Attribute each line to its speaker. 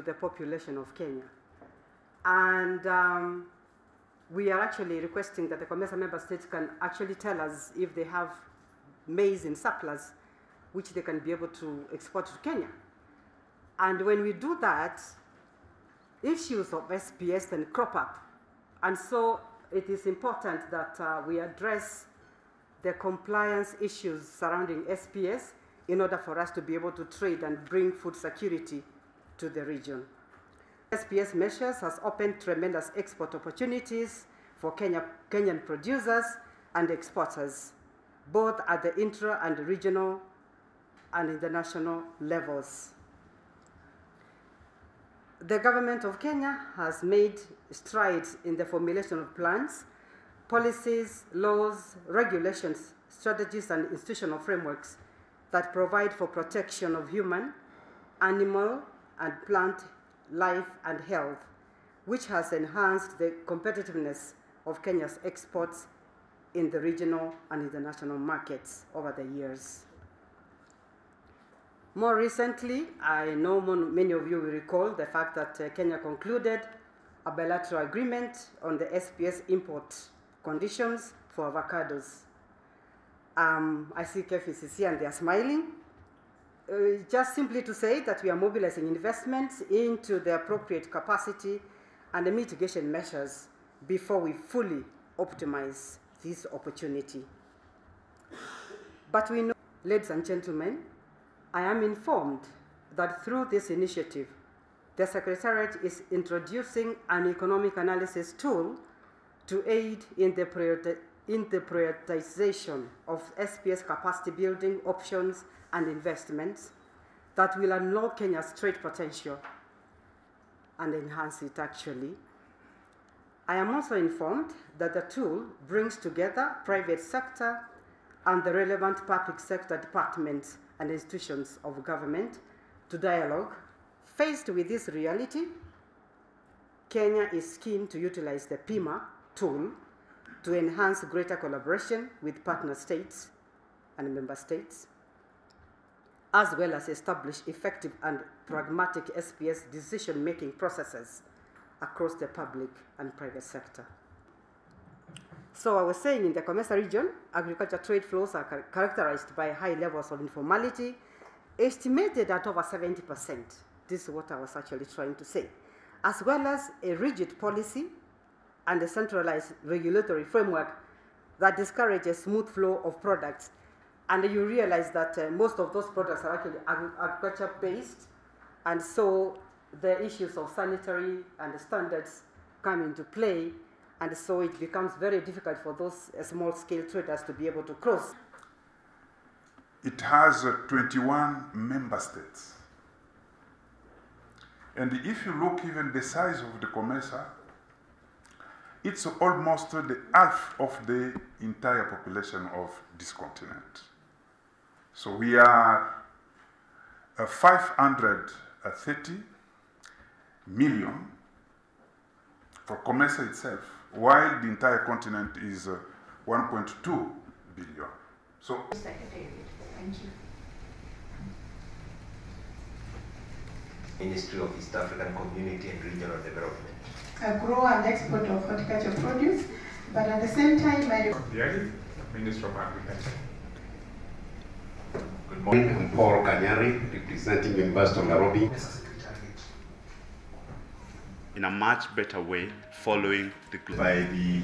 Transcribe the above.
Speaker 1: the population of Kenya. And we are actually requesting that the COMESA member states can actually tell us if they have maize in surplus, which they can be able to export to Kenya. And when we do that, issues of SPS then crop up. And so it is important that we address the compliance issues surrounding SPS in order for us to be able to trade and bring food security to the region. SPS measures has opened tremendous export opportunities for Kenyan producers and exporters, both at the intra and regional and international levels. The government of Kenya has made strides in the formulation of plans, policies, laws, regulations, strategies, and institutional frameworks that provide for protection of human, animal, and plant life and health, which has enhanced the competitiveness of Kenya's exports in the regional and international markets over the years. More recently, I know many of you will recall the fact that Kenya concluded a bilateral agreement on the SPS import conditions for avocados. I see KFCC and they are smiling. Just simply to say that we are mobilizing investments into the appropriate capacity and the mitigation measures before we fully optimize this opportunity. But we know, ladies and gentlemen, I am informed that through this initiative, the Secretariat is introducing an economic analysis tool to aid in the prioritization of SPS capacity building options and investments that will unlock Kenya's trade potential and enhance it actually. I am also informed that the tool brings together private sector and the relevant public sector departments and institutions of government to dialogue. Faced with this reality, Kenya is keen to utilize the PIMA tool to enhance greater collaboration with partner states and member states, as well as establish effective and pragmatic SPS decision-making processes across the public and private sector. So I was saying in the COMESA region, agriculture trade flows are characterized by high levels of informality, estimated at over 70%. This is what I was actually trying to say, as well as a rigid policy and a centralized regulatory framework that discourages smooth flow of products. And you realize that most of those products are actually agriculture-based, and so the issues of sanitary and standards come into play, and so it becomes very difficult for those small-scale traders to be able to cross.
Speaker 2: It has 21 member states. And if you look even the size of the COMESA, it's almost the half of the entire population of this continent. So we are 530 million for COMESA itself, while the entire continent is 1.2 billion. So,
Speaker 3: Secretariat, thank you.
Speaker 4: Ministry of East African Community and Regional Development.
Speaker 3: A grower and export of horticulture produce, but at the same time,
Speaker 5: Minister of Agriculture.
Speaker 6: Good morning, I'm Paul Kanyari, representing the University of Nairobi.
Speaker 7: In a much better way, following the
Speaker 6: by the